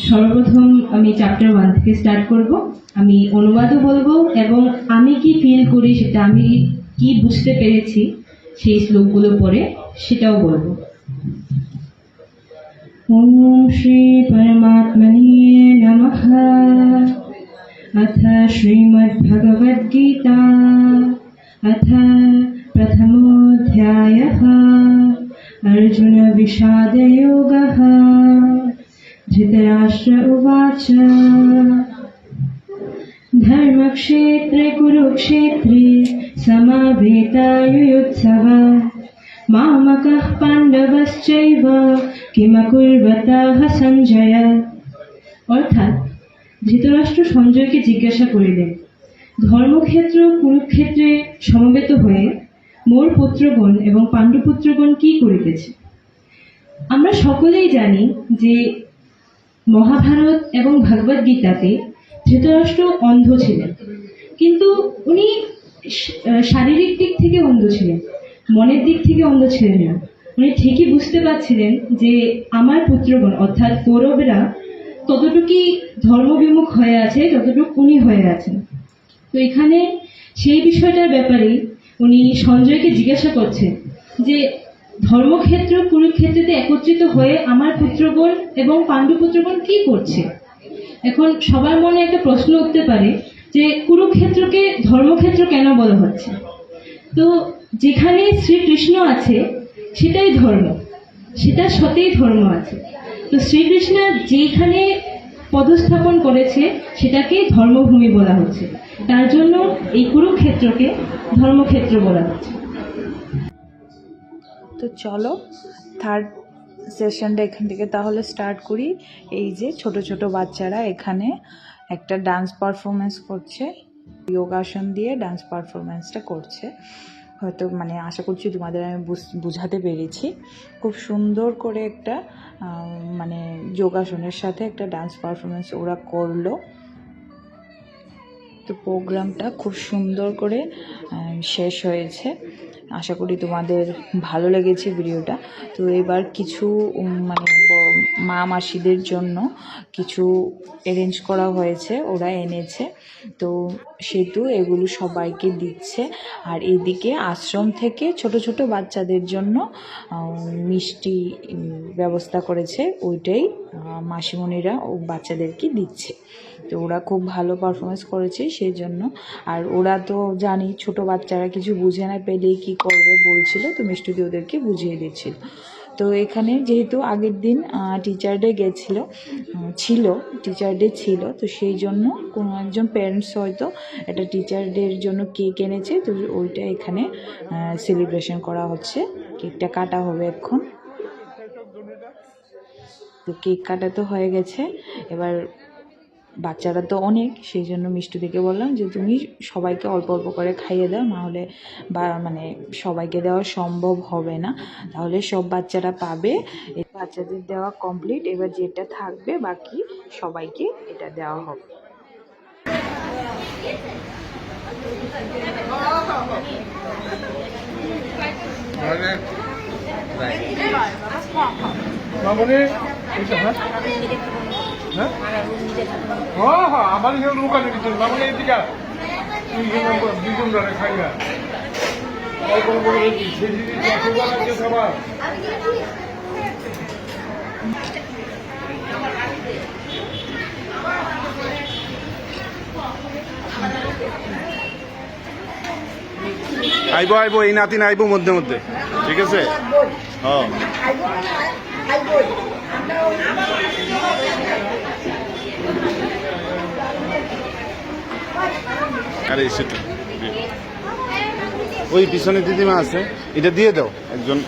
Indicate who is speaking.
Speaker 1: সর্বপ্রথম আমি চ্যাপ্টার 1 থেকে স্টার্ট করব। আমি অনুবাদও বলবো এবং আমি কি ফিল করি সেটা, আমি কি বুঝতে পেরেছি সেই শ্লোকগুলো পড়ে সেটাও বলবো। ওম শ্রী পরমাত্মনে নমঃ। अथ श्रीमद्भगवद्गीता अथ प्रथमोऽध्यायः अर्जुनविषादयोगः। धृतराष्ट्र उवाच धर्मक्षेत्रे कुरुक्षेत्रे समावेतायुयुत्सवः मामकः पाण्डवश्चैव किमकुर्वतः सञ्जय। অর্থাৎ ধৃতরাষ্ট্র সঞ্জয়কে জিজ্ঞাসা করিলেন, ধর্মক্ষেত্র কুরুক্ষেত্রে সমবেত হয়ে মোর পুত্রগণ এবং পাণ্ডুপুত্রগণ কি করিতেছে? আমরা সকলেই জানি যে মহাভারত এবং ভগবদ গীতাতে ধৃতরাষ্ট্র অন্ধ ছিলেন, কিন্তু উনি শারীরিক দিক থেকে অন্ধ ছিলেন, মনের দিক থেকে অন্ধ ছিলেন না। উনি ঠিকই বুঝতে পারছিলেন যে আমার পুত্রগণ অর্থাৎ কৌরবরা ততটুকুই ধর্মবিমুখ হয়ে আছে যতটুকু উনি হয়ে আছেন। তো এখানে সেই বিষয়টার ব্যাপারে উনি সঞ্জয়কে জিজ্ঞাসা করছেন যে ধর্মক্ষেত্র কুরুক্ষেত্রেতে একত্রিত হয়ে আমার পুত্রগণ এবং পাণ্ডুপুত্রগণ কি করছে। এখন সবার মনে একটা প্রশ্ন উঠতে পারে যে কুরুক্ষেত্রকে ধর্মক্ষেত্র কেন বলা হচ্ছে? তো যেখানে শ্রীকৃষ্ণ আছে সেটাই ধর্ম, সেটার সাথেই ধর্ম আছে। তো শ্রীকৃষ্ণ যেখানে পদস্থাপন করেছে সেটাকে ধর্মভূমি বলা হচ্ছে, তার জন্য এই কুরুক্ষেত্রকে ধর্মক্ষেত্র বলা হচ্ছে।
Speaker 2: তো চলো থার্ড সেশনটা এখান থেকে তাহলে স্টার্ট করি। এই যে ছোট ছোট বাচ্চারা এখানে একটা ডান্স পারফরমেন্স করছে, যোগাসন দিয়ে ডান্স পারফরমেন্সটা করছে। হয়তো আশা করছি তোমাদের আমি বুঝাতে পেরেছি। খুব সুন্দর করে একটা যোগাসনের সাথে একটা ডান্স পারফরমেন্স ওরা করলো। তো প্রোগ্রামটা খুব সুন্দর করে শেষ হয়েছে। আশা করি তোমাদের ভালো লেগেছে ভিডিওটা। তো এবার কিছু মা মাসিদের জন্য কিছু অ্যারেঞ্জ করা হয়েছে, ওরা এনেছে। তো সেহেতু এগুলো সবাইকে দিচ্ছে। আর এদিকে আশ্রম থেকে ছোট ছোট বাচ্চাদের জন্য মিষ্টি ব্যবস্থা করেছে, ওইটাই মাসিমণিরা ও বাচ্চাদেরকে দিচ্ছে। তো ওরা খুব ভালো পারফরমেন্স করেছে সেই জন্য। আর ওরা তো জানি ছোট বাচ্চারা কিছু বুঝে না পেলেই কী করবে বলছিল, তো মিষ্টি ওদেরকে বুঝিয়ে দিচ্ছিল। তো এখানে যেহেতু আগের দিন টিচার ডে টিচার ডে ছিল, তো সেই জন্য কোনো একজন প্যারেন্টস হয়তো একটা টিচার ডের জন্য কেক এনেছে। তো ওইটা এখানে সেলিব্রেশন করা হচ্ছে। কেকটা কাটা হবে এখন। তো কেক কাটা তো হয়ে গেছে, এবার বাচ্চারা তো অনেক, সেই জন্য মিষ্টুদিকে বললাম যে তুমি সবাইকে অল্প অল্প করে খাইয়ে দাও, নাহলে সবাইকে দেওয়া সম্ভব হবে না, তাহলে সব বাচ্চারা পাবে। বাচ্চাদের দেওয়া কমপ্লিট, এবার যেটা থাকবে বাকি সবাইকে এটা দেওয়া হবে।
Speaker 3: আমার লুকানো কিছু মানে এদিকে দুজন ধরে খাই না সবার।
Speaker 4: আইব আইব এই নাতিন আইব মধ্যে মধ্যে, ঠিক আছে? হ্যাঁ আরে সেটা ওই পিছনে দিদিমা আছে, এটা দিয়ে দাও একজন।